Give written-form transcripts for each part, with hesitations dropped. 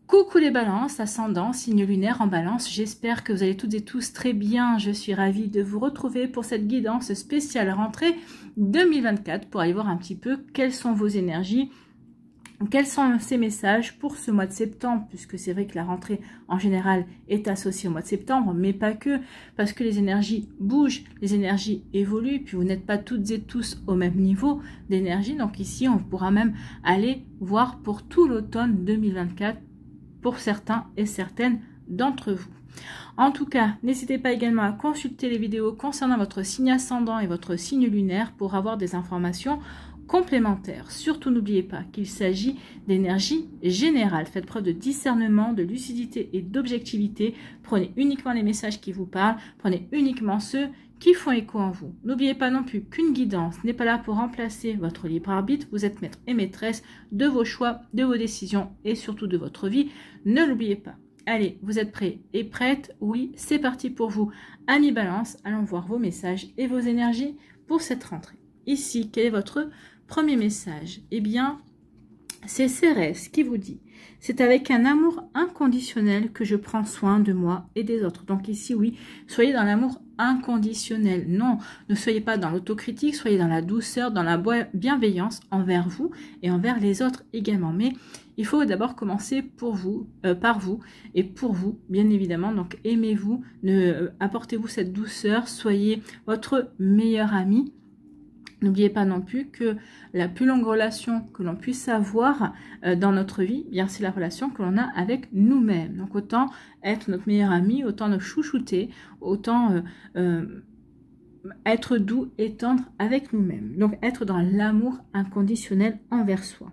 Coucou les balances, ascendant, signe lunaire en balance, j'espère que vous allez toutes et tous très bien. Je suis ravie de vous retrouver pour cette guidance spéciale rentrée 2024 pour aller voir un petit peu quelles sont vos énergies, quels sont ces messages pour ce mois de septembre, puisque c'est vrai que la rentrée en général est associée au mois de septembre, mais pas que, parce que les énergies bougent, les énergies évoluent, puis vous n'êtes pas toutes et tous au même niveau d'énergie. Donc ici, on pourra même aller voir pour tout l'automne 2024, pour certains et certaines d'entre vous. En tout cas, n'hésitez pas également à consulter les vidéos concernant votre signe ascendant et votre signe lunaire pour avoir des informations complémentaires. Surtout, n'oubliez pas qu'il s'agit d'énergie générale. Faites preuve de discernement, de lucidité et d'objectivité. Prenez uniquement les messages qui vous parlent. Prenez uniquement ceux qui font écho en vous. N'oubliez pas non plus qu'une guidance n'est pas là pour remplacer votre libre arbitre. Vous êtes maître et maîtresse de vos choix, de vos décisions et surtout de votre vie. Ne l'oubliez pas. Allez, vous êtes prêts et prêtes? Oui, c'est parti pour vous. Amis Balance, allons voir vos messages et vos énergies pour cette rentrée. Ici, quel est votre premier message? Eh bien, c'est Cérès qui vous dit: c'est avec un amour inconditionnel que je prends soin de moi et des autres. Donc ici, oui, soyez dans l'amour inconditionnel. Non, ne soyez pas dans l'autocritique, soyez dans la douceur, dans la bienveillance envers vous et envers les autres également. Mais il faut d'abord commencer pour vous, par vous et pour vous, bien évidemment. Donc aimez-vous, apportez-vous cette douceur, soyez votre meilleur ami. N'oubliez pas non plus que la plus longue relation que l'on puisse avoir dans notre vie, bien c'est la relation que l'on a avec nous-mêmes. Donc autant être notre meilleur ami, autant nous chouchouter, autant être doux et tendre avec nous-mêmes. Donc être dans l'amour inconditionnel envers soi.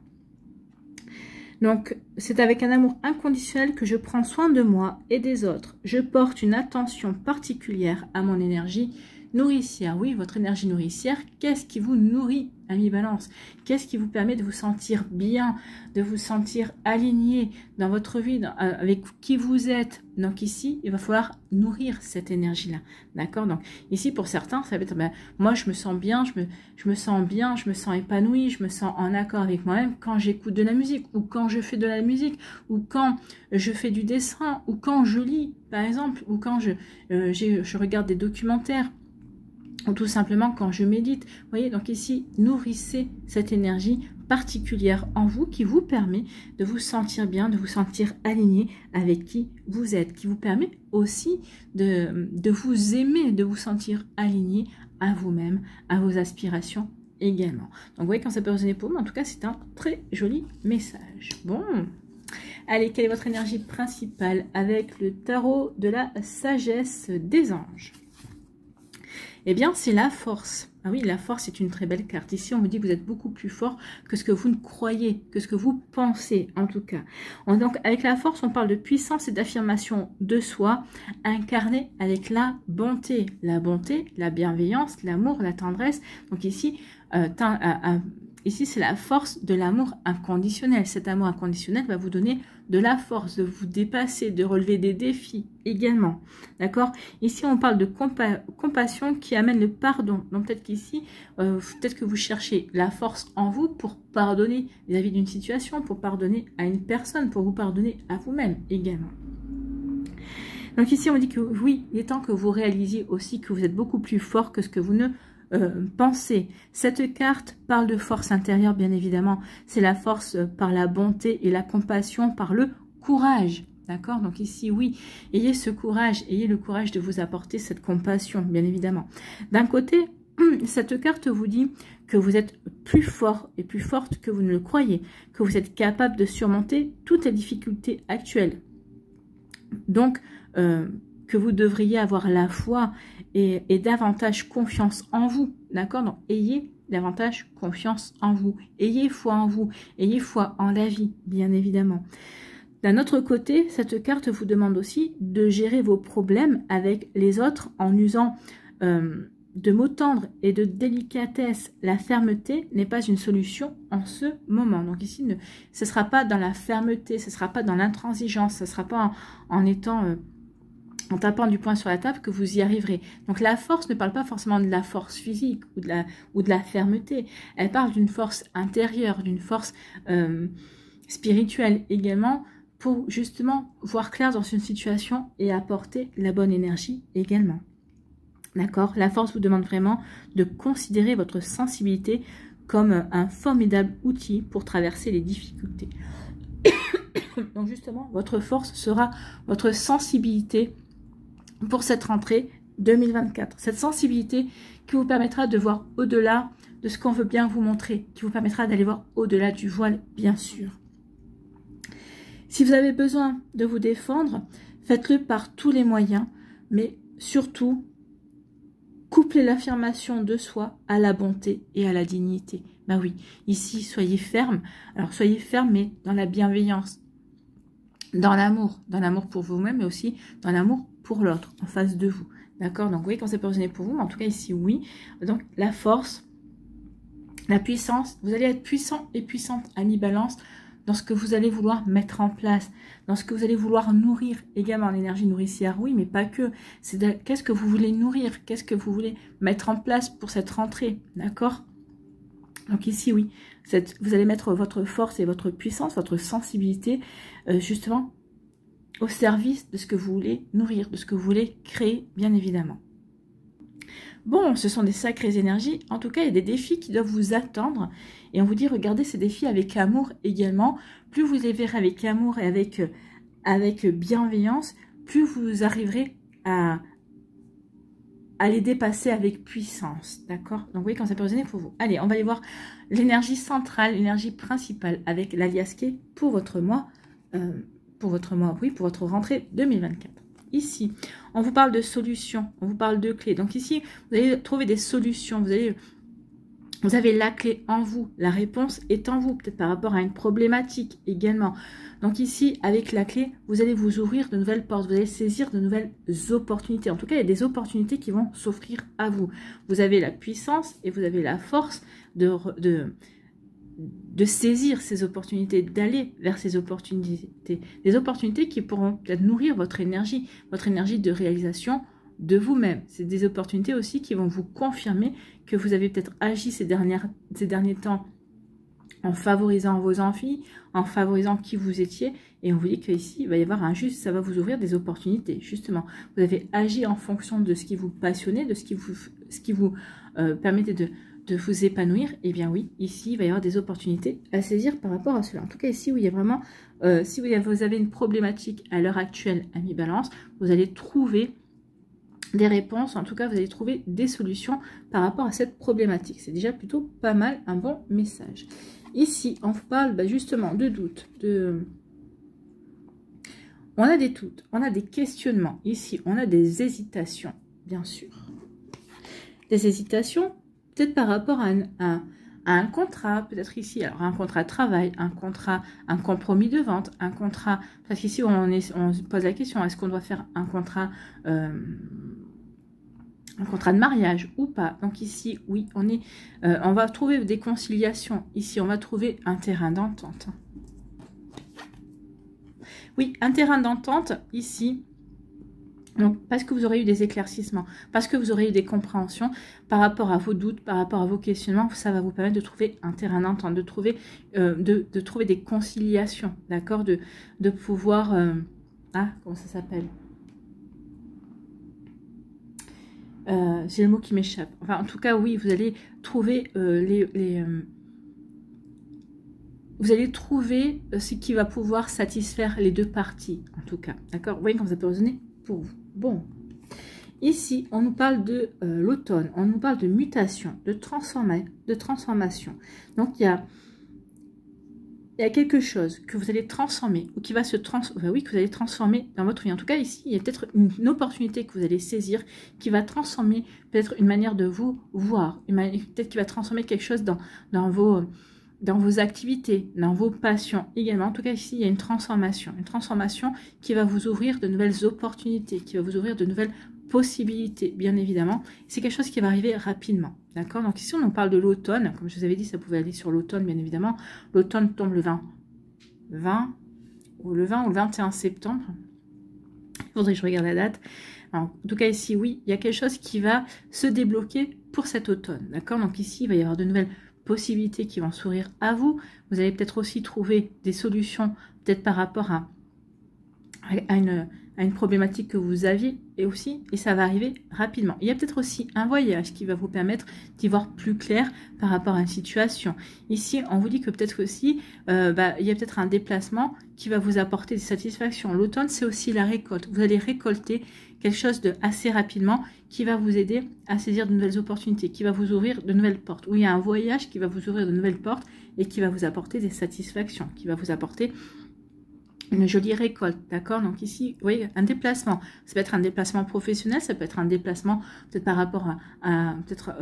Donc c'est avec un amour inconditionnel que je prends soin de moi et des autres. Je porte une attention particulière à mon énergie nourricière. Oui, votre énergie nourricière, qu'est-ce qui vous nourrit, ami Balance? Qu'est-ce qui vous permet de vous sentir bien, de vous sentir aligné dans votre vie, avec qui vous êtes? Donc ici, il va falloir nourrir cette énergie-là. D'accord? Donc ici, pour certains, ça va être, ben, moi je me sens bien, je me sens bien, je me sens épanouie, je me sens en accord avec moi-même quand j'écoute de la musique, ou quand je fais de la musique, ou quand je fais du dessin, ou quand je lis, par exemple, ou quand je regarde des documentaires, ou tout simplement quand je médite. Vous voyez, donc ici, nourrissez cette énergie particulière en vous qui vous permet de vous sentir bien, de vous sentir aligné avec qui vous êtes, qui vous permet aussi de vous aimer, de vous sentir aligné à vous-même, à vos aspirations également. Donc vous voyez, quand ça peut résonner pour vous, en tout cas, c'est un très joli message. Bon, allez, quelle est votre énergie principale avec le tarot de la sagesse des anges? Eh bien, c'est la force. Ah oui, la force est une très belle carte. Ici, on vous dit que vous êtes beaucoup plus fort que ce que vous ne croyez, que ce que vous pensez, en tout cas. Donc, avec la force, on parle de puissance et d'affirmation de soi, incarnée avec la bonté. La bonté, la bienveillance, l'amour, la tendresse. Donc ici, ici, c'est la force de l'amour inconditionnel. Cet amour inconditionnel va vous donner de la force, de vous dépasser, de relever des défis également. D'accord? Ici, on parle de compassion qui amène le pardon. Donc, peut-être qu'ici, peut-être que vous cherchez la force en vous pour pardonner vis-à-vis d'une situation, pour pardonner à une personne, pour vous pardonner à vous-même également. Donc ici, on dit que oui, il est temps que vous réalisiez aussi que vous êtes beaucoup plus fort que ce que vous ne pensez. Cette carte parle de force intérieure, bien évidemment. C'est la force par la bonté et la compassion, par le courage. D'accord? Donc ici, oui, ayez ce courage, ayez le courage de vous apporter cette compassion, bien évidemment. D'un côté, cette carte vous dit que vous êtes plus fort et plus forte que vous ne le croyez, que vous êtes capable de surmonter toutes les difficultés actuelles. Donc, que vous devriez avoir la foi et davantage confiance en vous, d'accord? Donc, ayez davantage confiance en vous, ayez foi en vous, ayez foi en la vie, bien évidemment. D'un autre côté, cette carte vous demande aussi de gérer vos problèmes avec les autres en usant de mots tendres et de délicatesse. La fermeté n'est pas une solution en ce moment. Donc ici, ce ne sera pas dans la fermeté, ce ne sera pas dans l'intransigeance, ce ne sera pas en étant... en tapant du poing sur la table que vous y arriverez. Donc la force ne parle pas forcément de la force physique ou de la fermeté. Elle parle d'une force intérieure, d'une force spirituelle également, pour justement voir clair dans une situation et apporter la bonne énergie également. D'accord? La force vous demande vraiment de considérer votre sensibilité comme un formidable outil pour traverser les difficultés. Donc justement, votre force sera votre sensibilité pour cette rentrée 2024. Cette sensibilité qui vous permettra de voir au-delà de ce qu'on veut bien vous montrer, qui vous permettra d'aller voir au-delà du voile, bien sûr. Si vous avez besoin de vous défendre, faites-le par tous les moyens, mais surtout, couplez l'affirmation de soi à la bonté et à la dignité. Ben oui, ici, soyez ferme. Alors, soyez ferme, mais dans la bienveillance, dans l'amour pour vous-même, mais aussi dans l'amour pour l'autre, en face de vous. D'accord? Donc, oui, quand c'est pas résonné pour vous, mais en tout cas, ici, oui. Donc, la force, la puissance, vous allez être puissant et puissante à mi-balance dans ce que vous allez vouloir mettre en place, dans ce que vous allez vouloir nourrir également. L'énergie nourricière, oui, mais pas que. C'est qu'est-ce que vous voulez nourrir, qu'est-ce que vous voulez mettre en place pour cette rentrée, d'accord? Donc ici, oui, vous allez mettre votre force et votre puissance, votre sensibilité, justement, au service de ce que vous voulez nourrir, de ce que vous voulez créer, bien évidemment. Bon, ce sont des sacrées énergies. En tout cas, il y a des défis qui doivent vous attendre. Et on vous dit, regardez ces défis avec amour également. Plus vous les verrez avec amour et avec bienveillance, plus vous arriverez à les dépasser avec puissance. D'accord? Donc, vous voyez, quand ça peut résonner pour vous. Allez, on va aller voir l'énergie centrale, l'énergie principale avec l'alias K pour votre mois, pour votre rentrée 2024. Ici, on vous parle de solutions, on vous parle de clés. Donc ici, vous allez trouver des solutions. Vous avez la clé en vous. La réponse est en vous, peut-être par rapport à une problématique également. Donc ici, avec la clé, vous allez vous ouvrir de nouvelles portes. Vous allez saisir de nouvelles opportunités. En tout cas, il y a des opportunités qui vont s'offrir à vous. Vous avez la puissance et vous avez la force de saisir ces opportunités, d'aller vers ces opportunités. Des opportunités qui pourront peut-être nourrir votre énergie de réalisation de vous-même. C'est des opportunités aussi qui vont vous confirmer que vous avez peut-être agi ces derniers temps en favorisant vos envies, en favorisant qui vous étiez. Et on vous dit qu'ici, il va y avoir ça va vous ouvrir des opportunités, justement. Vous avez agi en fonction de ce qui vous passionnait, de ce qui vous permettait de vous épanouir. Et bien oui, ici, il va y avoir des opportunités à saisir par rapport à cela. En tout cas, ici, où il y a vraiment, si vous avez une problématique à l'heure actuelle à mi-balance, vous allez trouver des réponses, en tout cas, vous allez trouver des solutions par rapport à cette problématique. C'est déjà plutôt pas mal, un bon message. Ici, on vous parle justement de doutes, on a des doutes, on a des questionnements. Ici, on a des hésitations, bien sûr. Des hésitations, peut-être par rapport à un contrat, peut-être ici, alors un contrat de travail, un compromis de vente, un contrat, parce qu'ici on se pose la question, est-ce qu'on doit faire un contrat de mariage ou pas? Donc ici, oui, on va trouver des conciliations. Ici, on va trouver un terrain d'entente. Oui, un terrain d'entente ici. Donc, parce que vous aurez eu des éclaircissements, parce que vous aurez eu des compréhensions par rapport à vos doutes, par rapport à vos questionnements, ça va vous permettre de trouver un terrain d'entente, de trouver des conciliations, d'accord, de pouvoir... comment ça s'appelle? J'ai le mot qui m'échappe. Enfin, en tout cas, oui, vous allez trouver vous allez trouver ce qui va pouvoir satisfaire les deux parties, en tout cas, d'accord? Vous voyez comment ça peut résonner pour vous. Bon, ici, on nous parle de l'automne, on nous parle de mutation, de transformation. Donc, il y a quelque chose que vous allez transformer, ou qui va se transformer, oui, que vous allez transformer dans votre vie. En tout cas, ici, il y a peut-être une opportunité que vous allez saisir, qui va transformer peut-être une manière de vous voir, peut-être qui va transformer quelque chose dans vos activités, dans vos passions également. En tout cas, ici, il y a une transformation qui va vous ouvrir de nouvelles opportunités, qui va vous ouvrir de nouvelles possibilités, bien évidemment. C'est quelque chose qui va arriver rapidement, d'accord? Donc ici, on parle de l'automne. Comme je vous avais dit, ça pouvait aller sur l'automne, bien évidemment. L'automne tombe le 20 ou le 21 septembre. Il faudrait que je regarde la date. Alors, en tout cas, ici, oui, il y a quelque chose qui va se débloquer pour cet automne, d'accord? Donc ici, il va y avoir de nouvelles possibilités qui vont s'ouvrir à vous. Vous allez peut-être aussi trouver des solutions, peut-être par rapport à à une problématique que vous aviez et ça va arriver rapidement. Il y a peut-être aussi un voyage qui va vous permettre d'y voir plus clair par rapport à une situation. Ici, on vous dit que peut-être aussi, il y a peut-être un déplacement qui va vous apporter des satisfactions. L'automne, c'est aussi la récolte. Vous allez récolter quelque chose de assez rapidement qui va vous aider à saisir de nouvelles opportunités, qui va vous ouvrir de nouvelles portes. Où il y a un voyage qui va vous ouvrir de nouvelles portes et qui va vous apporter des satisfactions, qui va vous apporter une jolie récolte, d'accord? Donc ici, vous voyez, un déplacement. Ça peut être un déplacement professionnel, ça peut être un déplacement peut-être par rapport à peut-être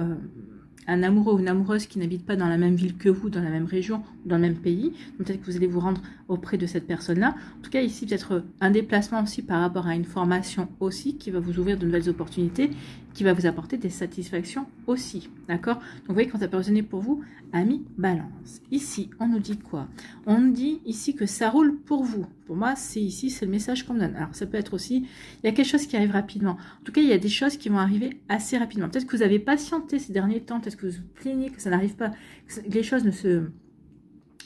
un amoureux ou une amoureuse qui n'habite pas dans la même ville que vous, dans la même région, ou dans le même pays. Peut-être que vous allez vous rendre auprès de cette personne-là. En tout cas, ici, peut-être un déplacement aussi par rapport à une formation aussi qui va vous ouvrir de nouvelles opportunités, qui va vous apporter des satisfactions aussi, d'accord? Donc, vous voyez, quand ça peut résonner pour vous, ami balance. Ici, on nous dit quoi? On nous dit ici que ça roule pour vous. Pour moi, c'est ici, c'est le message qu'on me donne. Alors, ça peut être aussi, il y a quelque chose qui arrive rapidement. En tout cas, il y a des choses qui vont arriver assez rapidement. Peut-être que vous avez patienté ces derniers temps, peut-être que vous vous plaignez que ça n'arrive pas, que les choses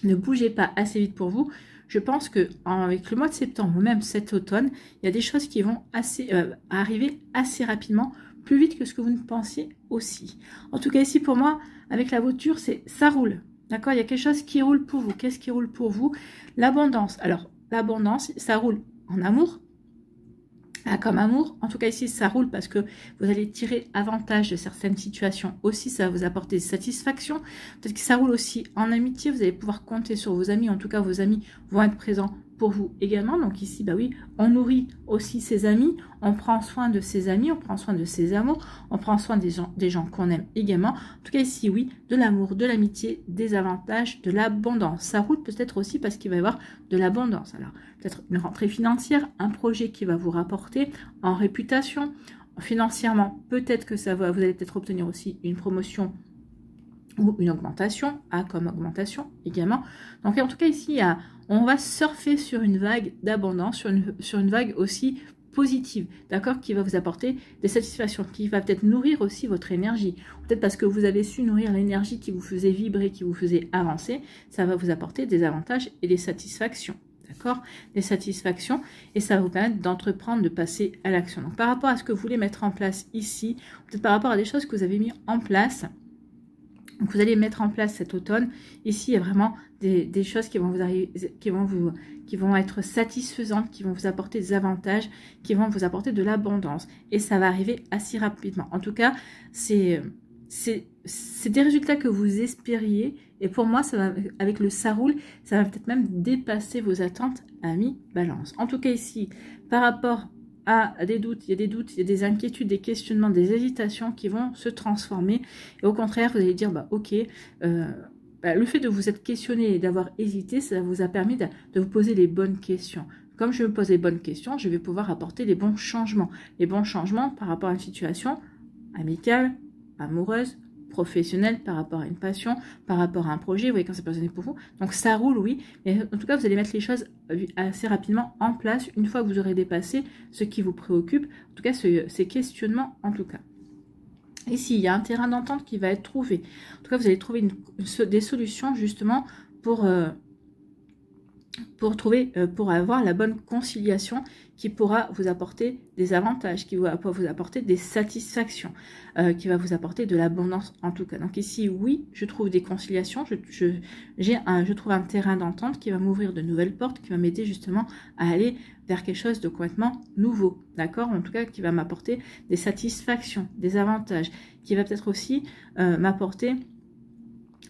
ne bougez pas assez vite pour vous. Je pense que avec le mois de septembre ou même cet automne, il y a des choses qui vont arriver assez rapidement, plus vite que ce que vous ne pensiez aussi. En tout cas, ici, pour moi, avec la voiture, ça roule. D'accord? Il y a quelque chose qui roule pour vous. Qu'est-ce qui roule pour vous? L'abondance. Alors, l'abondance, ça roule en amour. Comme amour, en tout cas ici ça roule parce que vous allez tirer avantage de certaines situations aussi, ça va vous apporter des satisfactions. Peut-être que ça roule aussi en amitié, vous allez pouvoir compter sur vos amis, en tout cas vos amis vont être présents pour vous également. Donc ici, bah oui, on nourrit aussi ses amis, on prend soin de ses amis, on prend soin de ses amours, on prend soin des gens qu'on aime également. En tout cas ici, oui, de l'amour, de l'amitié, des avantages, de l'abondance. Ça roule peut-être aussi parce qu'il va y avoir de l'abondance. Alors, peut-être une rentrée financière, un projet qui va vous rapporter en réputation, financièrement, peut-être que vous allez peut-être obtenir aussi une promotion ou une augmentation, comme augmentation également. Donc en tout cas ici, on va surfer sur une vague d'abondance, sur une vague aussi positive, d'accord, qui va vous apporter des satisfactions, qui va peut-être nourrir aussi votre énergie. Peut-être parce que vous avez su nourrir l'énergie qui vous faisait vibrer, qui vous faisait avancer, ça va vous apporter des avantages et des satisfactions. D'accord, des satisfactions, et ça va vous permettre d'entreprendre, de passer à l'action. Donc par rapport à ce que vous voulez mettre en place ici, peut-être par rapport à des choses que vous avez mis en place, donc vous allez mettre en place cet automne. Ici, il y a vraiment des choses qui vont vous arriver, qui vont être satisfaisantes, qui vont vous apporter des avantages, qui vont vous apporter de l'abondance. Et ça va arriver assez rapidement. En tout cas, c'est des résultats que vous espériez. Et pour moi, ça va, avec le ça roule, ça va peut-être même dépasser vos attentes, amis balance. En tout cas ici, par rapport à des doutes, il y a des inquiétudes, des questionnements, des hésitations qui vont se transformer. Et au contraire, vous allez dire, bah ok, le fait de vous être questionné et d'avoir hésité, ça vous a permis de vous poser les bonnes questions. Comme je me pose les bonnes questions, je vais pouvoir apporter les bons changements. Les bons changements par rapport à une situation amicale, amoureuse, professionnelle, par rapport à une passion, par rapport à un projet, vous voyez quand c'est personne pour vous. Donc ça roule, oui, mais en tout cas, vous allez mettre les choses assez rapidement en place une fois que vous aurez dépassé ce qui vous préoccupe, en tout cas ces questionnements en tout cas. Ici, il y a un terrain d'entente qui va être trouvé. En tout cas, vous allez trouver des solutions justement pour avoir la bonne conciliation qui pourra vous apporter des avantages, qui va vous apporter des satisfactions, qui va vous apporter de l'abondance en tout cas. Donc ici, oui, je trouve des conciliations, je trouve un terrain d'entente qui va m'ouvrir de nouvelles portes, qui va m'aider justement à aller vers quelque chose de complètement nouveau, d'accord? En tout cas, qui va m'apporter des satisfactions, des avantages, qui va peut-être aussi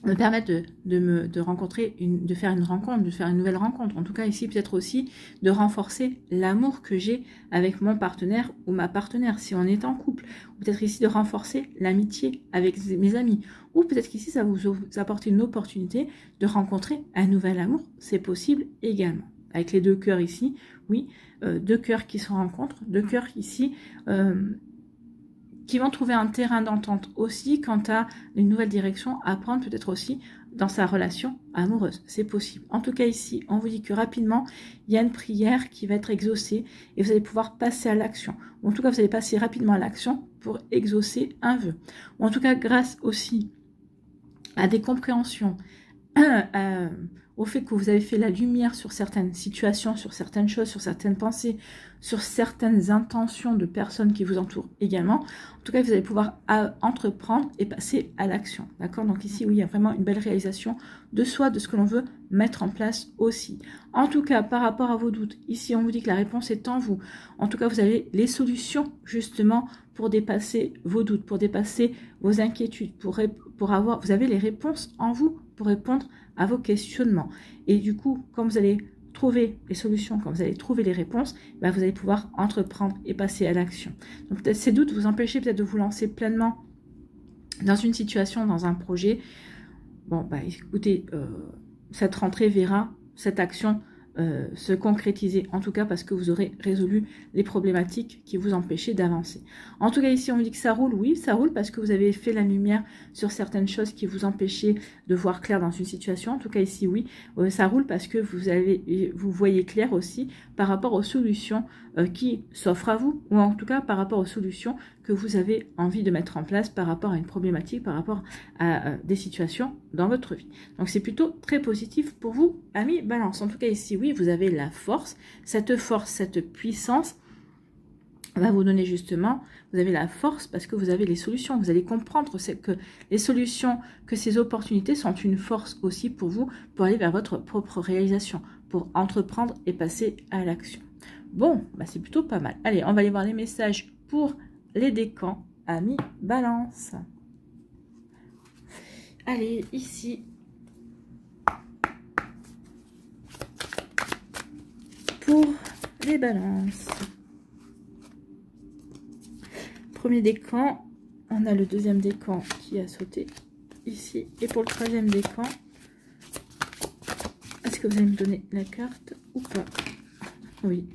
me permettre de rencontrer, de faire une rencontre, de faire une nouvelle rencontre. En tout cas, ici, peut-être aussi de renforcer l'amour que j'ai avec mon partenaire ou ma partenaire, si on est en couple. Ou peut-être ici de renforcer l'amitié avec mes amis. Ou peut-être qu'ici, ça vous apporter une opportunité de rencontrer un nouvel amour. C'est possible également. Avec les deux cœurs ici, oui, deux cœurs qui se rencontrent, deux cœurs ici, qui vont trouver un terrain d'entente aussi quant à une nouvelle direction à prendre peut-être aussi dans sa relation amoureuse. C'est possible. En tout cas ici, on vous dit que rapidement, il y a une prière qui va être exaucée et vous allez pouvoir passer à l'action. Ou en tout cas, vous allez passer rapidement à l'action pour exaucer un vœu. Ou en tout cas, grâce aussi à des compréhensions, au fait que vous avez fait la lumière sur certaines situations, sur certaines choses, sur certaines pensées, sur certaines intentions de personnes qui vous entourent également. En tout cas, vous allez pouvoir entreprendre et passer à l'action. D'accord? Donc ici, oui, il y a vraiment une belle réalisation de soi, de ce que l'on veut mettre en place aussi. En tout cas, par rapport à vos doutes, ici, on vous dit que la réponse est en vous. En tout cas, vous avez les solutions, justement, pour dépasser vos doutes, pour dépasser vos inquiétudes, vous avez les réponses en vous pour répondre à vos questionnements. Et du coup, quand vous allez trouver les solutions, quand vous allez trouver les réponses, ben vous allez pouvoir entreprendre et passer à l'action. Donc peut-être ces doutes vous empêchez peut-être de vous lancer pleinement dans une situation, dans un projet. Bon, bah écoutez, cette rentrée verra cette action se concrétiser, en tout cas parce que vous aurez résolu les problématiques qui vous empêchaient d'avancer. En tout cas ici on me dit que ça roule, oui ça roule parce que vous avez fait la lumière sur certaines choses qui vous empêchaient de voir clair dans une situation. En tout cas ici oui, ça roule parce que vous voyez clair aussi par rapport aux solutions qui s'offrent à vous, ou en tout cas par rapport aux solutions que vous avez envie de mettre en place par rapport à une problématique, par rapport à des situations dans votre vie. Donc c'est plutôt très positif pour vous, amis Balance. En tout cas ici, oui, vous avez la force, cette puissance va vous donner justement, vous avez la force parce que vous avez les solutions. Vous allez comprendre que les solutions, que ces opportunités sont une force aussi pour vous, pour aller vers votre propre réalisation, pour entreprendre et passer à l'action. Bon, bah c'est plutôt pas mal. Allez, on va aller voir les messages pour les décans, amis Balance. Allez, ici. Pour les balances. Premier décan, on a le deuxième décan qui a sauté ici. Et pour le troisième décan, est-ce que vous allez me donner la carte ou pas? Oui.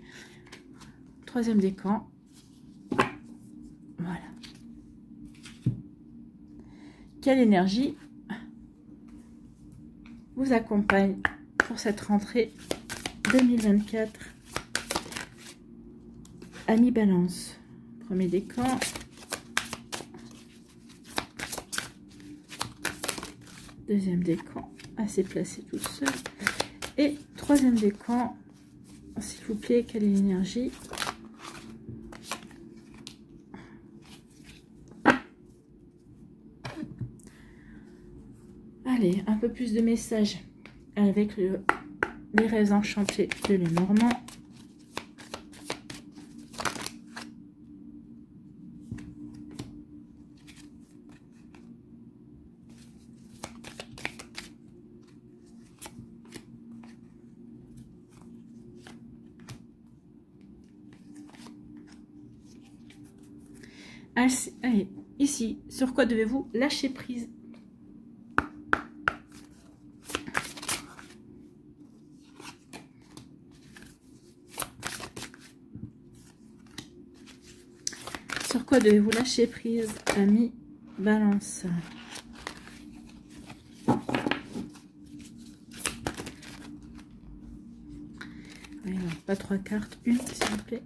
Troisième décan. Voilà. Quelle énergie vous accompagne pour cette rentrée 2024, amis Balance? Premier décan. Deuxième décan, assez placé tout seul. Et troisième décan, s'il vous plaît, quelle est l'énergie? Allez, un peu plus de messages avec les rêves enchantés de Lenormand. Allez, ici, sur quoi devez-vous lâcher prise? Sur quoi devez-vous lâcher prise, amis Balance? Alors, pas 3 cartes, une s'il vous plaît.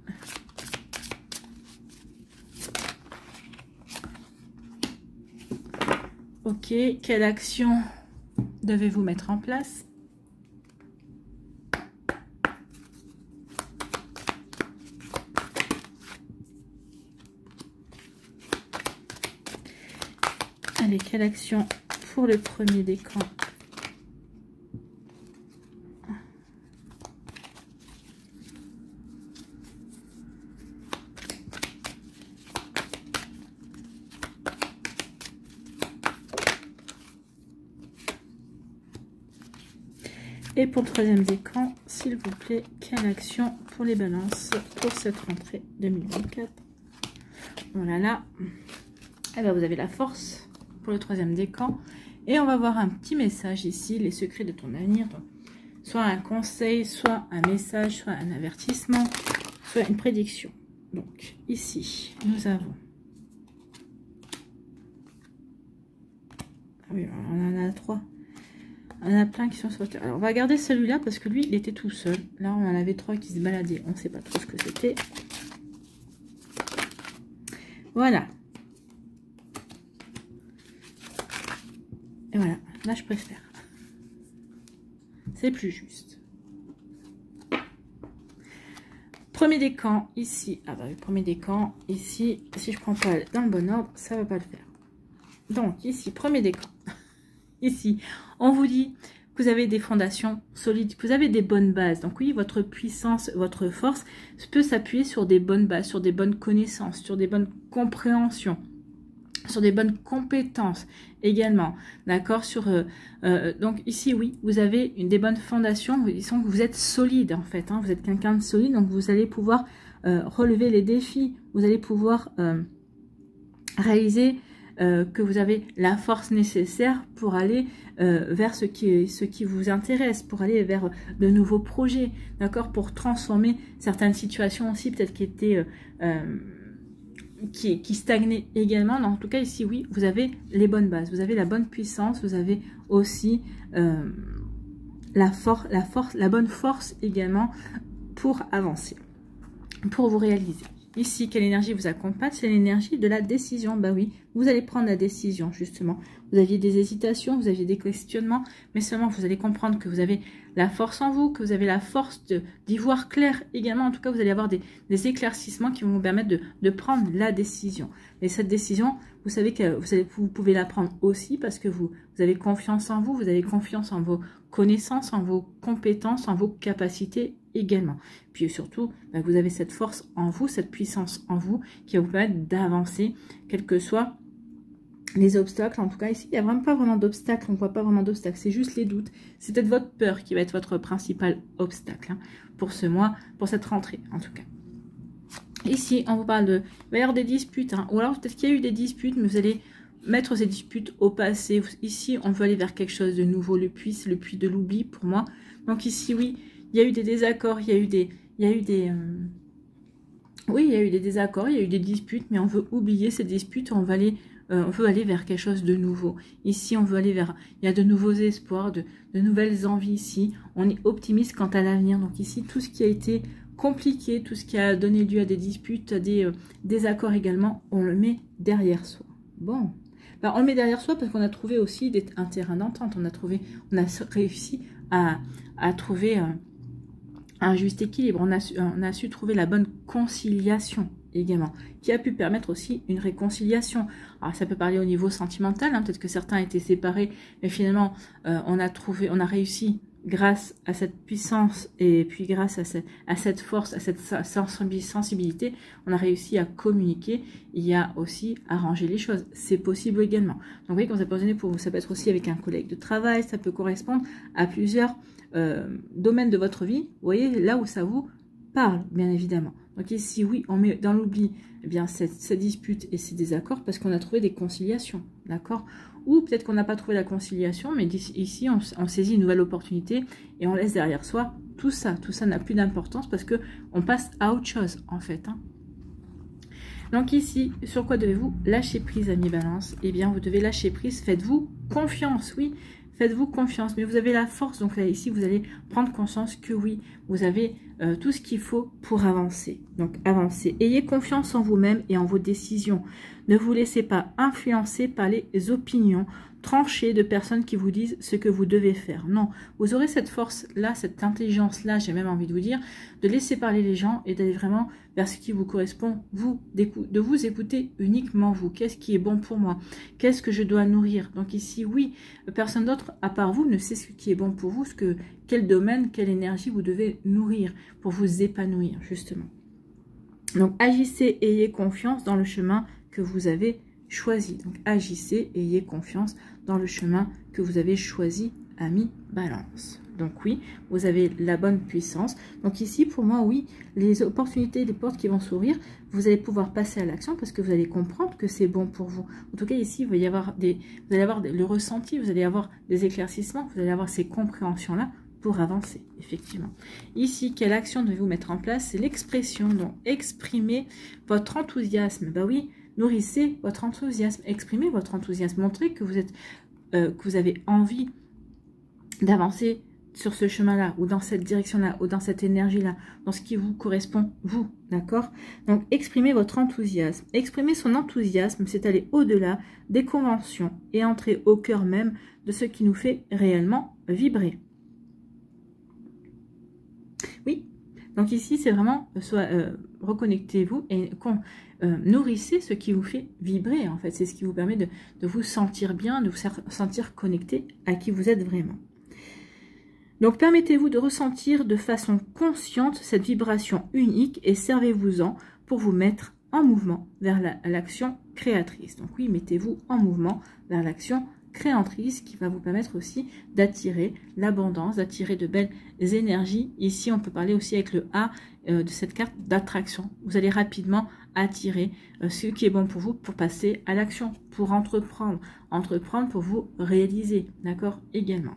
Ok, quelle action devez-vous mettre en place? Allez, quelle action pour le premier décan? Et pour le troisième décan, s'il vous plaît, quelle action pour les balances pour cette rentrée 2024? Voilà là. Et bien, vous avez la force pour le troisième décan. Et on va voir un petit message ici, les secrets de ton avenir. Donc, soit un conseil, soit un message, soit un avertissement, soit une prédiction. Donc ici, nous avons... Ah oui, on en a 3. On en a plein qui sont sortis. Alors, on va garder celui-là parce que lui, il était tout seul. Là, on en avait 3 qui se baladaient. On ne sait pas trop ce que c'était. Voilà. Et voilà. Là, je préfère. c'est plus juste. Premier décan, ici. Ah bah, le premier décan, ici, si je prends pas dans le bon ordre, ça va pas le faire. Donc, ici, premier décan. Ici, on vous dit que vous avez des fondations solides, que vous avez des bonnes bases. Donc oui, votre puissance, votre force peut s'appuyer sur des bonnes bases, sur des bonnes connaissances, sur des bonnes compréhensions, sur des bonnes compétences également. D'accord, donc ici, oui, vous avez des bonnes fondations. Vous êtes solide en fait. Hein, vous êtes quelqu'un de solide, donc vous allez pouvoir relever les défis. Vous allez pouvoir réaliser que vous avez la force nécessaire pour aller vers ce qui vous intéresse, pour aller vers de nouveaux projets, d'accord, pour transformer certaines situations aussi peut-être qui étaient qui stagnaient également. En tout cas ici, oui, vous avez les bonnes bases, vous avez la bonne puissance, vous avez aussi la bonne force également pour avancer, pour vous réaliser. Ici, quelle énergie vous accompagne? C'est l'énergie de la décision. Bah oui, vous allez prendre la décision, justement. Vous aviez des hésitations, vous aviez des questionnements, mais seulement vous allez comprendre que vous avez la force en vous, que vous avez la force d'y voir clair également. En tout cas, vous allez avoir des éclaircissements qui vont vous permettre de prendre la décision. Et cette décision, vous savez que vous pouvez la prendre aussi parce que vous avez confiance en vous, vous avez confiance en vos connaissances, en vos compétences, en vos capacités également. Puis surtout, vous avez cette force en vous, cette puissance en vous qui va vous permettre d'avancer, quels que soient les obstacles. En tout cas, ici, il n'y a pas vraiment d'obstacles, on ne voit pas vraiment d'obstacles, c'est juste les doutes. C'est peut-être votre peur qui va être votre principal obstacle hein, pour ce mois, pour cette rentrée en tout cas. Ici, on vous parle il va y avoir des disputes, hein, ou alors peut-être qu'il y a eu des disputes, mais vous allez mettre ces disputes au passé. Ici, on veut aller vers quelque chose de nouveau, le puits de l'oubli pour moi. Donc ici, oui, il y a eu des désaccords, il y a eu des désaccords, il y a eu des disputes, mais on veut oublier ces disputes, on veut aller vers quelque chose de nouveau. Ici, on veut aller vers, il y a de nouveaux espoirs, de nouvelles envies ici. On est optimiste quant à l'avenir. Donc ici, tout ce qui a été compliqué, tout ce qui a donné lieu à des disputes, à des désaccords également, on le met derrière soi. Bon, ben, on le met derrière soi parce qu'on a trouvé aussi un terrain d'entente. On a réussi à trouver un juste équilibre. On a su trouver la bonne conciliation également, qui a pu permettre aussi une réconciliation. Alors ça peut parler au niveau sentimental, hein, peut-être que certains étaient séparés, mais finalement on a réussi grâce à cette puissance et puis grâce à cette force, à cette sensibilité, on a réussi à communiquer. Il y a aussi à arranger les choses. C'est possible également. Donc vous voyez, quand ça peut pour vous, ça peut être aussi avec un collègue de travail, ça peut correspondre à plusieurs domaines de votre vie. Vous voyez, là où ça vous parle, bien évidemment. Donc ici, oui, on met dans l'oubli eh bien cette dispute et ces désaccords parce qu'on a trouvé des conciliations, d'accord? Ou peut-être qu'on n'a pas trouvé la conciliation, mais ici, on saisit une nouvelle opportunité et on laisse derrière soi tout ça. Tout ça n'a plus d'importance parce qu'on passe à autre chose, en fait. Hein. Donc ici, sur quoi devez-vous lâcher prise, amis Balance? Eh bien, vous devez lâcher prise. Faites-vous confiance, oui. Faites-vous confiance, mais vous avez la force. Donc là, ici, vous allez prendre conscience que oui, vous avez tout ce qu'il faut pour avancer. Donc, avancez. Ayez confiance en vous-même et en vos décisions. Ne vous laissez pas influencer par les opinions tranchées de personnes qui vous disent ce que vous devez faire. Non, vous aurez cette force-là, cette intelligence-là, j'ai même envie de vous dire, de laisser parler les gens et d'aller vraiment vers ce qui vous correspond, vous, de vous écouter uniquement vous. Qu'est-ce qui est bon pour moi? Qu'est-ce que je dois nourrir? Donc ici, oui, personne d'autre à part vous ne sait ce qui est bon pour vous, quel domaine, quelle énergie vous devez nourrir pour vous épanouir, justement. Donc, agissez et ayez confiance dans le chemin que vous avez choisi. Donc, agissez et ayez confiance dans le chemin que vous avez choisi, ami Balance. Donc, oui, vous avez la bonne puissance. Donc, ici, pour moi, oui, les opportunités, les portes qui vont s'ouvrir, vous allez pouvoir passer à l'action parce que vous allez comprendre que c'est bon pour vous. En tout cas, ici, vous allez avoir le ressenti, vous allez avoir des éclaircissements, vous allez avoir ces compréhensions-là pour avancer, effectivement. Ici, quelle action devez-vous mettre en place? C'est l'expression. Donc, exprimez votre enthousiasme. Bah oui, nourrissez votre enthousiasme. Exprimez votre enthousiasme. Montrez que vous avez envie d'avancer sur ce chemin-là, ou dans cette direction-là, ou dans cette énergie-là, dans ce qui vous correspond, vous, d'accord? Donc, exprimez votre enthousiasme. Exprimer son enthousiasme, c'est aller au-delà des conventions et entrer au cœur même de ce qui nous fait réellement vibrer. Donc ici, c'est vraiment, reconnectez-vous et nourrissez ce qui vous fait vibrer, en fait. C'est ce qui vous permet de vous sentir bien, de vous sentir connecté à qui vous êtes vraiment. Donc, permettez-vous de ressentir de façon consciente cette vibration unique et servez-vous-en pour vous mettre en mouvement vers l'action créatrice. Donc oui, mettez-vous en mouvement vers l'action créatrice qui va vous permettre aussi d'attirer l'abondance, d'attirer de belles énergies. Ici, on peut parler aussi avec le A de cette carte d'attraction. Vous allez rapidement attirer ce qui est bon pour vous pour passer à l'action, pour entreprendre pour vous réaliser, d'accord, également.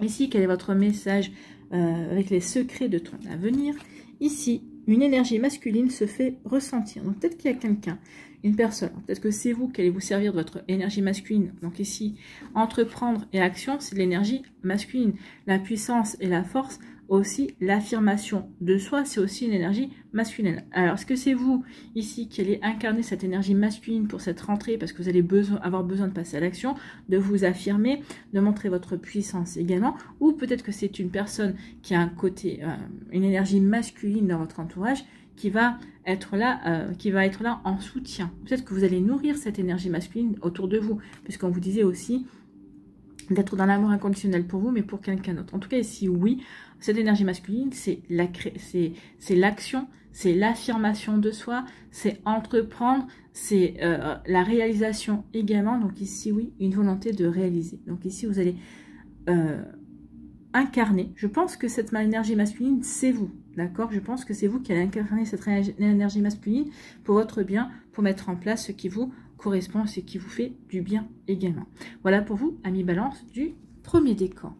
Ici, quel est votre message avec les secrets de ton avenir? Ici, une énergie masculine se fait ressentir. Donc peut-être qu'il y a quelqu'un, une personne, peut-être que c'est vous qui allez vous servir de votre énergie masculine. Donc ici, entreprendre et action, c'est de l'énergie masculine. La puissance et la force, aussi l'affirmation de soi, c'est aussi une énergie masculine. Alors, est-ce que c'est vous ici qui allez incarner cette énergie masculine pour cette rentrée parce que vous allez avoir besoin de passer à l'action, de vous affirmer, de montrer votre puissance également, ou peut-être que c'est une personne qui a un côté, une énergie masculine dans votre entourage qui va être là, en soutien. Peut-être que vous allez nourrir cette énergie masculine autour de vous, puisqu'on vous disait aussi d'être dans l'amour inconditionnel pour vous, mais pour quelqu'un d'autre. En tout cas, ici, oui, cette énergie masculine, c'est l'action, c'est l'affirmation de soi, c'est entreprendre, c'est la réalisation également. Donc ici, oui, une volonté de réaliser. Donc ici, vous allez incarner. Je pense que cette énergie masculine, c'est vous, d'accord? Je pense que c'est vous qui allez incarner cette énergie masculine pour votre bien, pour mettre en place ce qui vous correspond, ce qui vous fait du bien également. Voilà pour vous, amis Balance, du premier décan.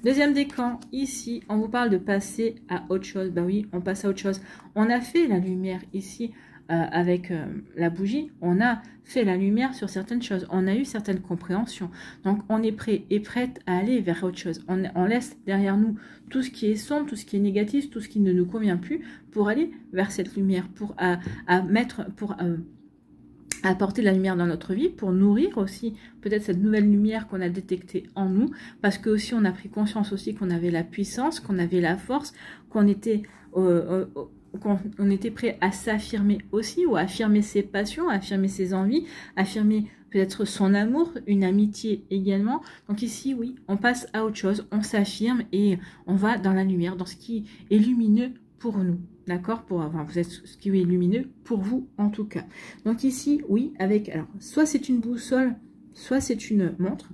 Deuxième décan, ici, on vous parle de passer à autre chose. Ben oui, on passe à autre chose. On a fait la lumière ici avec la bougie. On a fait la lumière sur certaines choses. On a eu certaines compréhensions. Donc, on est prêt et prête à aller vers autre chose. On laisse derrière nous tout ce qui est sombre, tout ce qui est négatif, tout ce qui ne nous convient plus pour aller vers cette lumière, pour apporter de la lumière dans notre vie, pour nourrir aussi peut-être cette nouvelle lumière qu'on a détectée en nous, parce que aussi on a pris conscience aussi qu'on avait la puissance, qu'on avait la force, qu'on était prêt à s'affirmer aussi, ou à affirmer ses passions, à affirmer ses envies, affirmer peut-être son amour, une amitié également. Donc ici, oui, on passe à autre chose, on s'affirme et on va dans la lumière, dans ce qui est lumineux pour nous. D'accord, vous êtes ce qui est lumineux pour vous en tout cas. Donc ici, oui, alors, soit c'est une boussole, soit c'est une montre.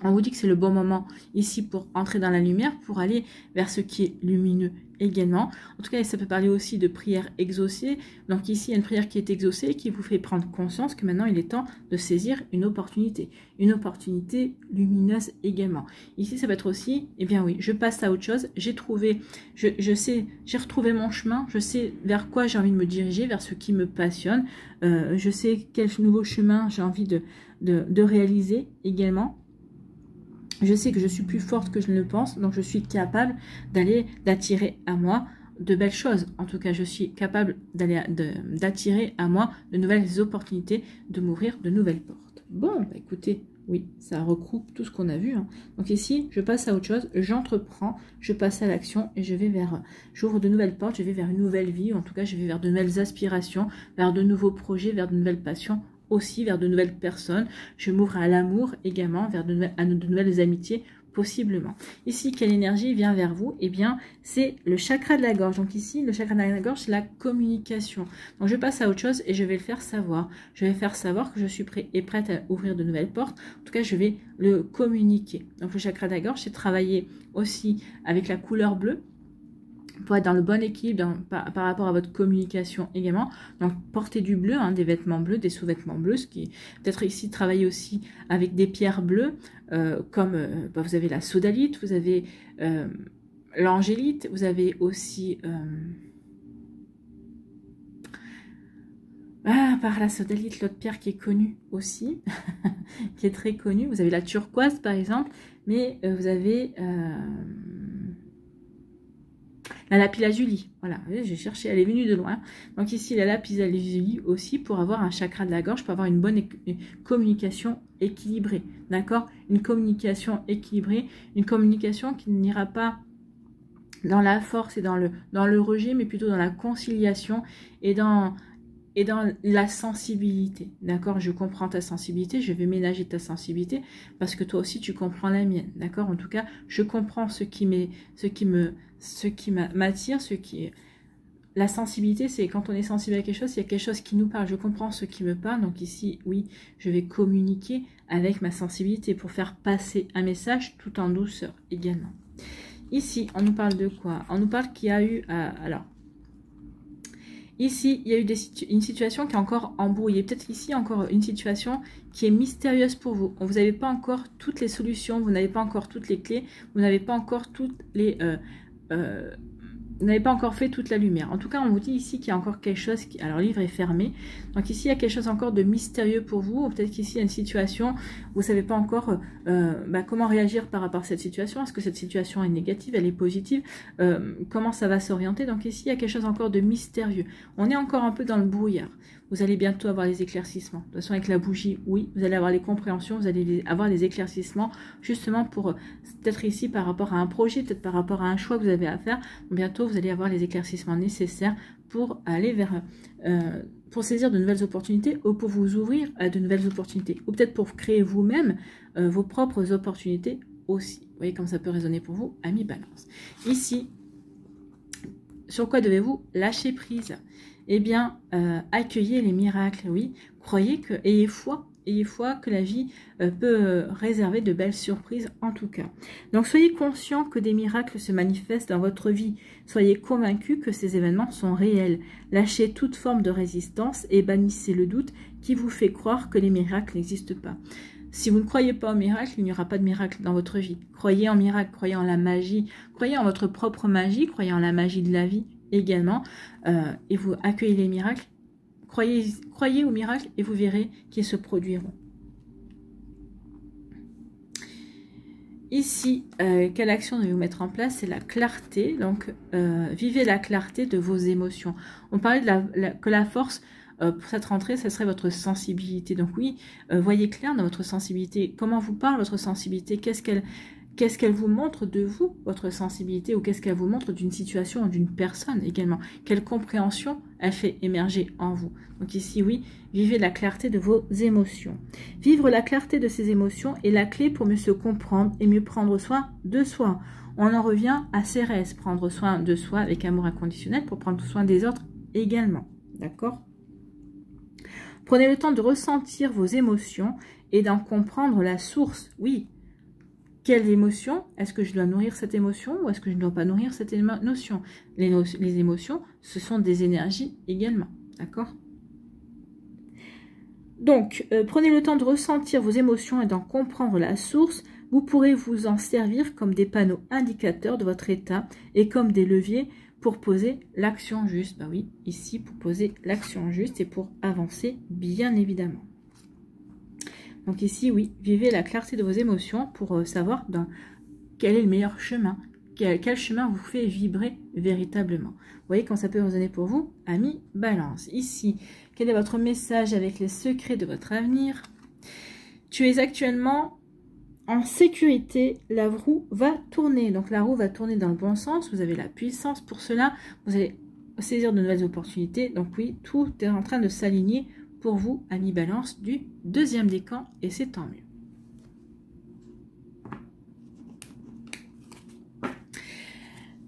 On vous dit que c'est le bon moment ici pour entrer dans la lumière, pour aller vers ce qui est lumineux également. En tout cas, ça peut parler aussi de prière exaucée. Donc ici, il y a une prière qui est exaucée, qui vous fait prendre conscience que maintenant, il est temps de saisir une opportunité lumineuse également. Ici, ça peut être aussi, eh bien oui, je passe à autre chose, j'ai trouvé, j'ai retrouvé mon chemin, je sais vers quoi j'ai envie de me diriger, vers ce qui me passionne, je sais quel nouveau chemin j'ai envie de réaliser également. Je sais que je suis plus forte que je ne le pense, donc je suis capable d'attirer à moi de belles choses. En tout cas, je suis capable d'attirer à moi de nouvelles opportunités, de m'ouvrir de nouvelles portes. Bon, bah écoutez, oui, ça regroupe tout ce qu'on a vu. Hein. Donc ici, je passe à autre chose, j'entreprends, je passe à l'action et j'ouvre de nouvelles portes, je vais vers une nouvelle vie, ou en tout cas, je vais vers de nouvelles aspirations, vers de nouveaux projets, vers de nouvelles passions, aussi vers de nouvelles personnes. Je m'ouvre à l'amour également, vers de nouvelles amitiés possiblement. Ici, quelle énergie vient vers vous? Eh bien, c'est le chakra de la gorge. Donc ici, le chakra de la gorge, c'est la communication. Donc je passe à autre chose et je vais le faire savoir. Je vais faire savoir que je suis prêt et prête à ouvrir de nouvelles portes. En tout cas, je vais le communiquer. Donc le chakra de la gorge, c'est travailler aussi avec la couleur bleue, pour être dans le bon équilibre par rapport à votre communication également. Donc, porter du bleu, hein, des vêtements bleus, des sous-vêtements bleus, ce qui est peut-être ici travailler aussi avec des pierres bleues, comme vous avez la sodalite, vous avez l'angélite, vous avez aussi... par la sodalite, l'autre pierre qui est connue aussi, qui est très connue. Vous avez la turquoise, par exemple, mais vous avez... La lapis-lazuli, voilà, j'ai cherché, elle est venue de loin. Donc ici, la lapis-lazuli aussi, pour avoir un chakra de la gorge, pour avoir une bonne communication équilibrée, d'accord? Une communication équilibrée, une communication qui n'ira pas dans la force et dans le rejet, mais plutôt dans la conciliation et dans la sensibilité, d'accord? Je comprends ta sensibilité, je vais ménager ta sensibilité, parce que toi aussi, tu comprends la mienne, d'accord? En tout cas, je comprends ce qui m'attire, La sensibilité, c'est quand on est sensible à quelque chose, il y a quelque chose qui nous parle, je comprends ce qui me parle, donc ici, oui, je vais communiquer avec ma sensibilité pour faire passer un message tout en douceur également. Ici, on nous parle de quoi? On nous parle qu'il y a eu... alors, ici, il y a eu une situation qui est encore embrouillée. Peut-être ici, encore une situation qui est mystérieuse pour vous. Vous n'avez pas encore toutes les solutions, vous n'avez pas encore toutes les clés, vous n'avez pas encore toutes les... vous n'avez pas encore fait toute la lumière. En tout cas, on vous dit ici qu'il y a encore quelque chose qui... Alors, le livre est fermé. Donc ici, il y a quelque chose encore de mystérieux pour vous. Ou peut-être qu'ici, il y a une situation où vous ne savez pas encore comment réagir par rapport à cette situation. Est-ce que cette situation est négative, elle est positive? Comment ça va s'orienter? Donc ici, il y a quelque chose encore de mystérieux. On est encore un peu dans le brouillard. Vous allez bientôt avoir les éclaircissements. De toute façon, avec la bougie, oui, vous allez avoir les compréhensions, vous allez avoir les éclaircissements, justement pour, peut-être ici par rapport à un projet, peut-être par rapport à un choix que vous avez à faire. Bientôt, vous allez avoir les éclaircissements nécessaires pour aller vers, pour saisir de nouvelles opportunités ou pour vous ouvrir à de nouvelles opportunités. Ou peut-être pour créer vous-même vos propres opportunités aussi. Vous voyez comme ça peut résonner pour vous, amis Balance. Ici, sur quoi devez-vous lâcher prise? Eh bien, accueillez les miracles, oui. Croyez que, ayez foi que la vie peut réserver de belles surprises en tout cas. Donc, soyez conscient que des miracles se manifestent dans votre vie. Soyez convaincus que ces événements sont réels. Lâchez toute forme de résistance et bannissez le doute qui vous fait croire que les miracles n'existent pas. Si vous ne croyez pas au miracle, il n'y aura pas de miracle dans votre vie. Croyez en miracle, croyez en la magie, croyez en votre propre magie, croyez en la magie de la vie également, et vous accueillez les miracles, croyez aux miracles et vous verrez qu'ils se produiront. Ici, quelle action devez-vous mettre en place? C'est la clarté, donc vivez la clarté de vos émotions. On parlait que la force pour cette rentrée, ce serait votre sensibilité. Donc oui, voyez clair dans votre sensibilité. Comment vous parle votre sensibilité? Qu'est-ce qu'elle vous montre de vous, votre sensibilité, ou qu'est-ce qu'elle vous montre d'une situation ou d'une personne également? Quelle compréhension elle fait émerger en vous? Donc ici, oui, vivez la clarté de vos émotions. Vivre la clarté de ses émotions est la clé pour mieux se comprendre et mieux prendre soin de soi. On en revient à Cérès, prendre soin de soi avec amour inconditionnel pour prendre soin des autres également. D'accord? Prenez le temps de ressentir vos émotions et d'en comprendre la source. Oui. Quelle émotion? Est-ce que je dois nourrir cette émotion ou est-ce que je ne dois pas nourrir cette émotion? Les émotions, ce sont des énergies également. D'accord? Donc, prenez le temps de ressentir vos émotions et d'en comprendre la source. Vous pourrez vous en servir comme des panneaux indicateurs de votre état et comme des leviers pour poser l'action juste. Ben oui, ici, pour poser l'action juste et pour avancer, bien évidemment. Donc ici, oui, vivez la clarté de vos émotions pour savoir quel est le meilleur chemin, quel chemin vous fait vibrer véritablement. Vous voyez comment ça peut résonner pour vous, amis Balance. Ici, quel est votre message avec les secrets de votre avenir? Tu es actuellement en sécurité, la roue va tourner. Donc la roue va tourner dans le bon sens, vous avez la puissance pour cela, vous allez saisir de nouvelles opportunités. Donc oui, tout est en train de s'aligner pour vous, amis Balance, du deuxième décan, et c'est tant mieux.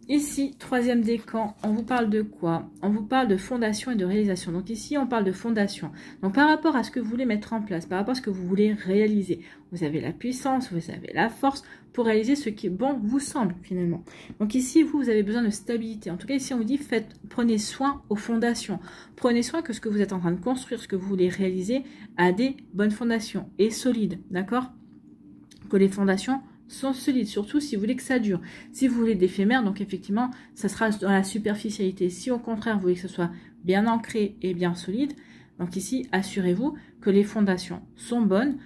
Ici, troisième décan, on vous parle de quoi? On vous parle de fondation et de réalisation. Donc ici, on parle de fondation. Donc par rapport à ce que vous voulez mettre en place, par rapport à ce que vous voulez réaliser, vous avez la puissance, vous avez la force pour réaliser ce qui est bon vous semble finalement. Donc ici, vous avez besoin de stabilité. En tout cas, ici, on vous dit, prenez soin aux fondations. Prenez soin que ce que vous êtes en train de construire, ce que vous voulez réaliser, a des bonnes fondations et solides, d'accord? Que les fondations sont solides, surtout si vous voulez que ça dure. Si vous voulez d'éphémère, donc effectivement, ça sera dans la superficialité. Si au contraire, vous voulez que ce soit bien ancré et bien solide, donc ici, assurez-vous que les fondations sont bonnes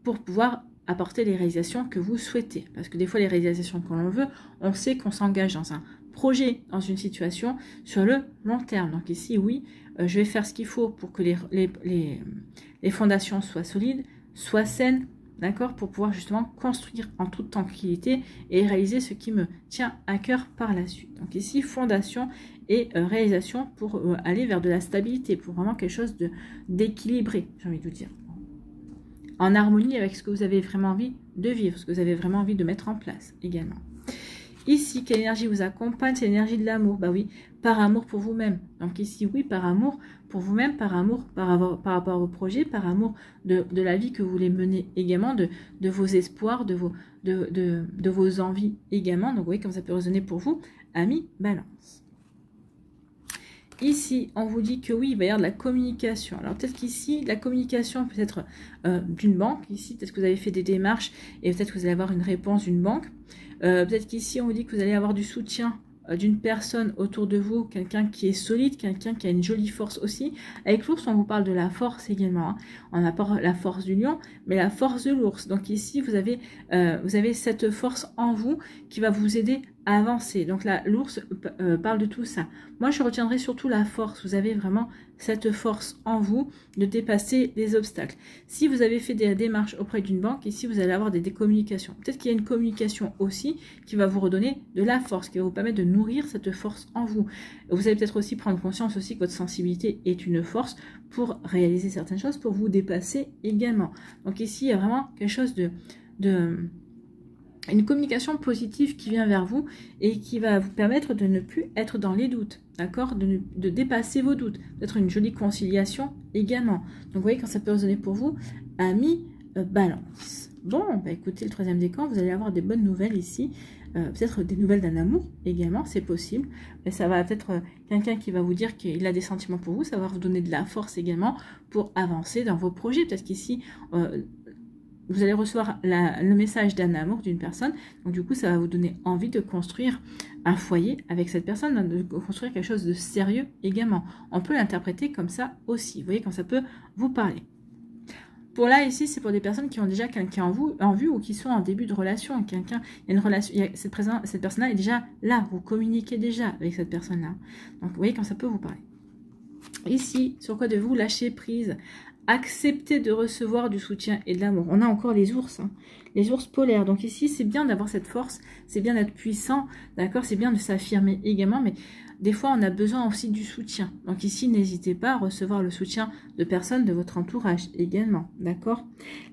pour pouvoir apporter les réalisations que vous souhaitez. Parce que des fois, les réalisations que l'on veut, on sait qu'on s'engage dans un projet dans une situation sur le long terme. Donc ici, oui, je vais faire ce qu'il faut pour que les fondations soient solides, soient saines, d'accord, pour pouvoir justement construire en toute tranquillité et réaliser ce qui me tient à cœur par la suite. Donc ici, fondation et réalisation pour aller vers de la stabilité, pour vraiment quelque chose d'équilibré, j'ai envie de vous dire. En harmonie avec ce que vous avez vraiment envie de vivre, ce que vous avez vraiment envie de mettre en place également. Ici, quelle énergie vous accompagne? C'est l'énergie de l'amour. Bah oui, par amour pour vous-même. Donc ici, oui, par amour pour vous-même, par amour par rapport à vos projets, par amour de la vie que vous voulez mener également, de vos espoirs, de vos envies également. Donc vous voyez comme ça peut résonner pour vous, amis Balance. Ici, on vous dit que oui, il va y avoir de la communication. Alors peut-être qu'ici, la communication peut être d'une banque. Ici, peut-être que vous avez fait des démarches et peut-être que vous allez avoir une réponse d'une banque. Peut-être qu'ici, on vous dit que vous allez avoir du soutien d'une personne autour de vous, quelqu'un qui est solide, quelqu'un qui a une jolie force aussi. Avec l'ours, on vous parle de la force également. Hein. On n'a pas la force du lion, mais la force de l'ours. Donc ici, vous avez cette force en vous qui va vous aider à avancer. Donc là, l'ours parle de tout ça. Moi, je retiendrai surtout la force. Vous avez vraiment cette force en vous de dépasser les obstacles. Si vous avez fait des démarches auprès d'une banque, ici, vous allez avoir des communications. Peut-être qu'il y a une communication aussi qui va vous redonner de la force, qui va vous permettre de nourrir cette force en vous. Vous allez peut-être aussi prendre conscience aussi que votre sensibilité est une force pour réaliser certaines choses, pour vous dépasser également. Donc ici, il y a vraiment quelque chose une communication positive qui vient vers vous et qui va vous permettre de ne plus être dans les doutes, d'accord, de dépasser vos doutes, peut-être une jolie conciliation également. Donc vous voyez quand ça peut résonner pour vous, amis Balance. Bon, bah écoutez, le troisième décan, vous allez avoir des bonnes nouvelles ici, peut-être des nouvelles d'un amour également, c'est possible, mais ça va être quelqu'un qui va vous dire qu'il a des sentiments pour vous, ça va vous donner de la force également pour avancer dans vos projets, peut-être qu'ici, vous allez recevoir le message d'un amour d'une personne. Donc du coup, ça va vous donner envie de construire un foyer avec cette personne, de construire quelque chose de sérieux également. On peut l'interpréter comme ça aussi. Vous voyez quand ça peut vous parler. Pour là, ici, c'est pour des personnes qui ont déjà quelqu'un en vue ou qui sont en début de relation. Cette personne-là est déjà là. Vous communiquez déjà avec cette personne-là. Donc vous voyez quand ça peut vous parler. Ici, sur quoi devez-vous lâcher prise? Accepter de recevoir du soutien et de l'amour. On a encore les ours, hein, les ours polaires. Donc ici, c'est bien d'avoir cette force, c'est bien d'être puissant, d'accord, c'est bien de s'affirmer également, mais des fois, on a besoin aussi du soutien. Donc ici, n'hésitez pas à recevoir le soutien de personnes de votre entourage également, d'accord.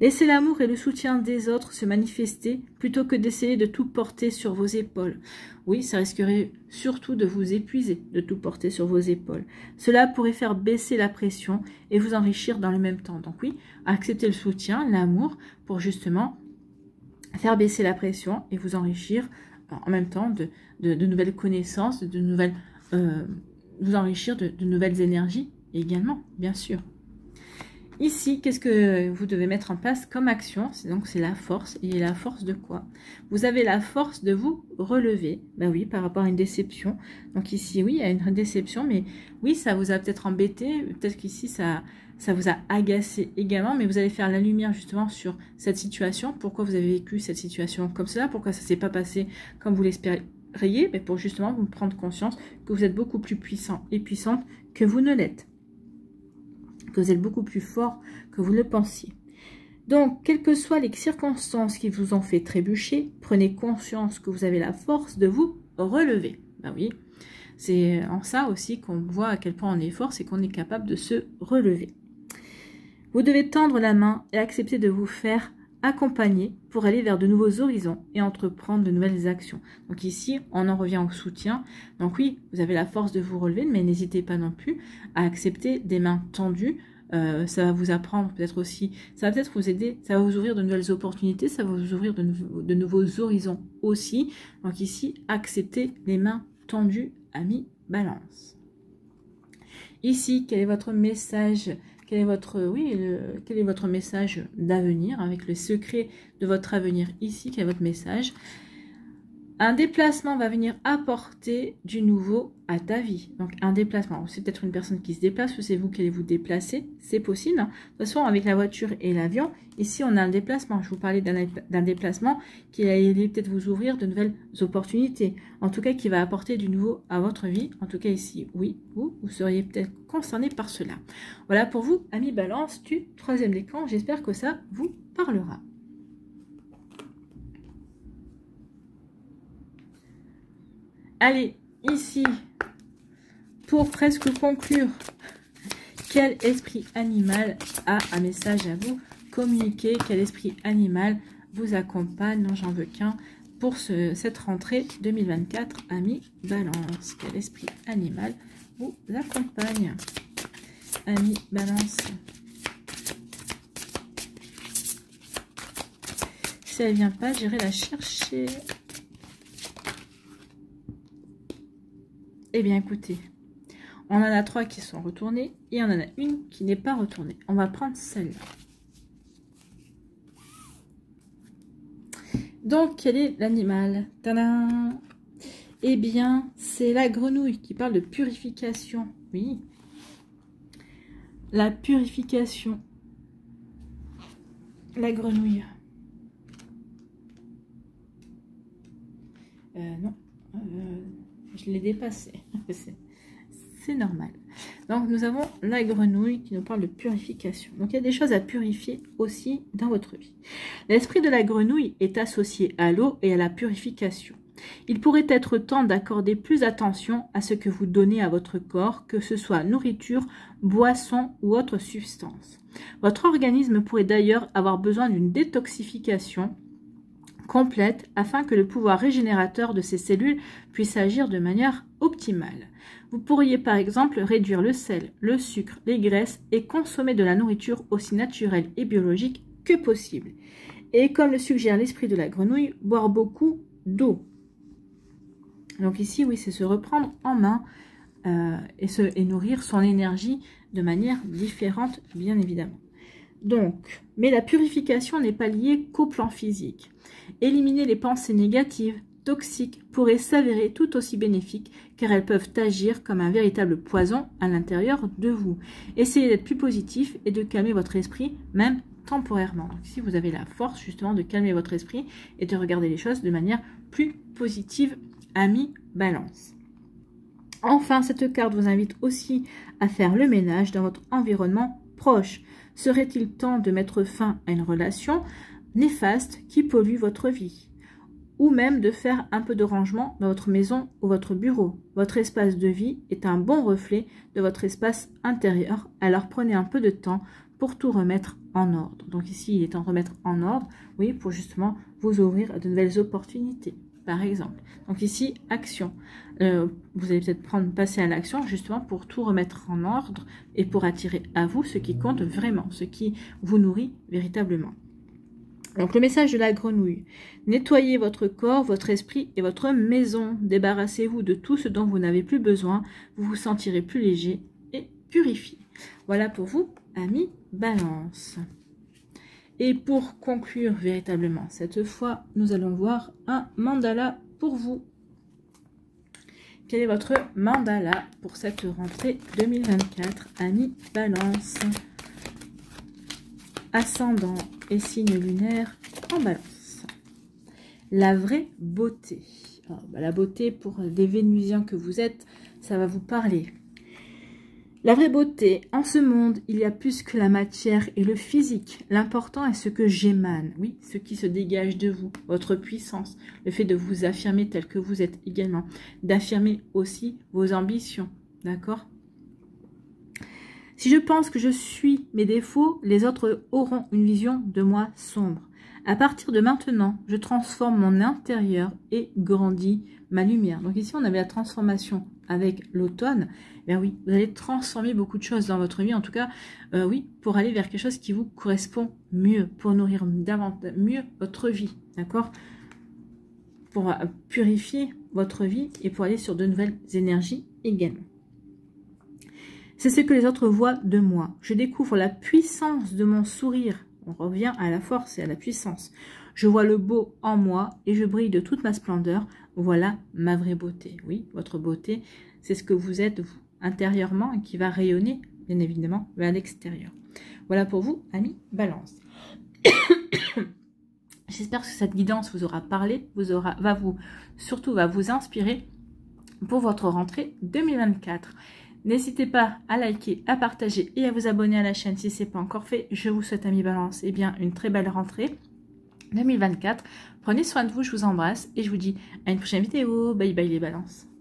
Laissez l'amour et le soutien des autres se manifester plutôt que d'essayer de tout porter sur vos épaules. Oui, ça risquerait surtout de vous épuiser, de tout porter sur vos épaules. Cela pourrait faire baisser la pression et vous enrichir dans le même temps. Donc oui, acceptez le soutien, l'amour, pour justement faire baisser la pression et vous enrichir en même temps de nouvelles connaissances, vous enrichir de nouvelles énergies également, bien sûr. Ici, qu'est-ce que vous devez mettre en place comme action? Donc, c'est la force. Et la force de quoi? Vous avez la force de vous relever. Ben oui, par rapport à une déception. Donc ici, oui, il y a une déception, mais oui, ça vous a peut-être embêté. Peut-être qu'ici, ça vous a agacé également, mais vous allez faire la lumière justement sur cette situation. Pourquoi vous avez vécu cette situation comme cela? Pourquoi ça ne s'est pas passé comme vous l'espériez? Ben pour justement vous prendre conscience que vous êtes beaucoup plus puissant et puissante que vous ne l'êtes. Que vous êtes beaucoup plus fort que vous le pensiez. Donc, quelles que soient les circonstances qui vous ont fait trébucher, prenez conscience que vous avez la force de vous relever. Ben oui, c'est en ça aussi qu'on voit à quel point on est fort, c'est qu'on est capable de se relever. Vous devez tendre la main et accepter de vous faire accompagner pour aller vers de nouveaux horizons et entreprendre de nouvelles actions. Donc ici, on en revient au soutien. Donc oui, vous avez la force de vous relever, mais n'hésitez pas non plus à accepter des mains tendues. Ça va vous apprendre peut-être aussi, ça va peut-être vous aider, ça va vous ouvrir de nouvelles opportunités, ça va vous ouvrir de nouveaux horizons aussi. Donc ici, acceptez les mains tendues, amis Balance. Ici, quel est votre message? Quel est votre message d'avenir avec le secret de votre avenir ici? Quel est votre message? Un déplacement va venir apporter du nouveau à ta vie. Donc, un déplacement. C'est peut-être une personne qui se déplace ou c'est vous qui allez vous déplacer. C'est possible. Hein. De toute façon, avec la voiture et l'avion, ici, on a un déplacement. Je vous parlais d'un déplacement qui allait peut-être vous ouvrir de nouvelles opportunités. En tout cas, qui va apporter du nouveau à votre vie. En tout cas, ici, oui, vous seriez peut-être concerné par cela. Voilà pour vous, amis Balance, du 3e décan. J'espère que ça vous parlera. Allez, ici, pour presque conclure, quel esprit animal a un message à vous communiquer? Quel esprit animal vous accompagne? Non, j'en veux qu'un pour cette rentrée 2024, amis Balance. Quel esprit animal vous accompagne? Amis Balance. Si elle ne vient pas, j'irai la chercher. Eh bien, écoutez, on en a 3 qui sont retournées et on en a une qui n'est pas retournée. On va prendre celle-là. Donc, quel est l'animal? Tadam! Eh bien, c'est la grenouille qui parle de purification. Oui. La purification. La grenouille. Non. Je l'ai dépassé. C'est normal. Donc, nous avons la grenouille qui nous parle de purification. Donc, il y a des choses à purifier aussi dans votre vie. L'esprit de la grenouille est associé à l'eau et à la purification. Il pourrait être temps d'accorder plus attention à ce que vous donnez à votre corps, que ce soit nourriture, boisson ou autre substance. Votre organisme pourrait d'ailleurs avoir besoin d'une détoxification complète afin que le pouvoir régénérateur de ces cellules puisse agir de manière optimale. Vous pourriez par exemple réduire le sel, le sucre, les graisses et consommer de la nourriture aussi naturelle et biologique que possible. Et comme le suggère l'esprit de la grenouille, boire beaucoup d'eau. Donc ici, oui, c'est se reprendre en main et nourrir son énergie de manière différente, bien évidemment. Donc, mais la purification n'est pas liée qu'au plan physique. Éliminer les pensées négatives, toxiques, pourrait s'avérer tout aussi bénéfique car elles peuvent agir comme un véritable poison à l'intérieur de vous. Essayez d'être plus positif et de calmer votre esprit, même temporairement. Donc, si vous avez la force justement de calmer votre esprit et de regarder les choses de manière plus positive, amis Balance. Enfin, cette carte vous invite aussi à faire le ménage dans votre environnement proche. Serait-il temps de mettre fin à une relation néfaste qui pollue votre vie? Ou même de faire un peu de rangement dans votre maison ou votre bureau. Votre espace de vie est un bon reflet de votre espace intérieur, alors prenez un peu de temps pour tout remettre en ordre. Donc ici, il est temps de remettre en ordre, oui, pour justement vous ouvrir à de nouvelles opportunités, par exemple. Donc ici, action. Vous allez peut-être passer à l'action justement pour tout remettre en ordre et pour attirer à vous ce qui compte vraiment, ce qui vous nourrit véritablement. Donc le message de la grenouille, nettoyez votre corps, votre esprit et votre maison. Débarrassez-vous de tout ce dont vous n'avez plus besoin. Vous vous sentirez plus léger et purifié. Voilà pour vous, amis Balance. Et pour conclure véritablement cette fois, nous allons voir un mandala pour vous. Quel est votre mandala pour cette rentrée 2024, amis Balance? Ascendant et signe lunaire en Balance. La vraie beauté. Alors, la beauté pour des Vénusiens que vous êtes, ça va vous parler. La vraie beauté, en ce monde, il y a plus que la matière et le physique. L'important est ce que j'émane, oui, ce qui se dégage de vous, votre puissance, le fait de vous affirmer tel que vous êtes également, d'affirmer aussi vos ambitions, d'accord ? Si je pense que je suis mes défauts, les autres auront une vision de moi sombre. À partir de maintenant, je transforme mon intérieur et grandis ma lumière. Donc ici, on avait la transformation avec l'automne. Ben oui, vous allez transformer beaucoup de choses dans votre vie. En tout cas, oui, pour aller vers quelque chose qui vous correspond mieux, pour nourrir davantage mieux votre vie, d'accord ? Pour purifier votre vie et pour aller sur de nouvelles énergies également. C'est ce que les autres voient de moi. Je découvre la puissance de mon sourire. On revient à la force et à la puissance. Je vois le beau en moi et je brille de toute ma splendeur. Voilà ma vraie beauté. Oui, votre beauté, c'est ce que vous êtes, vous, intérieurement, et qui va rayonner, bien évidemment, vers l'extérieur. Voilà pour vous, amis Balance. J'espère que cette guidance vous aura parlé, surtout va vous inspirer pour votre rentrée 2024. N'hésitez pas à liker, à partager et à vous abonner à la chaîne si ce n'est pas encore fait. Je vous souhaite, amis Balance, une très belle rentrée 2024. Prenez soin de vous, je vous embrasse et je vous dis à une prochaine vidéo. Bye bye les Balances.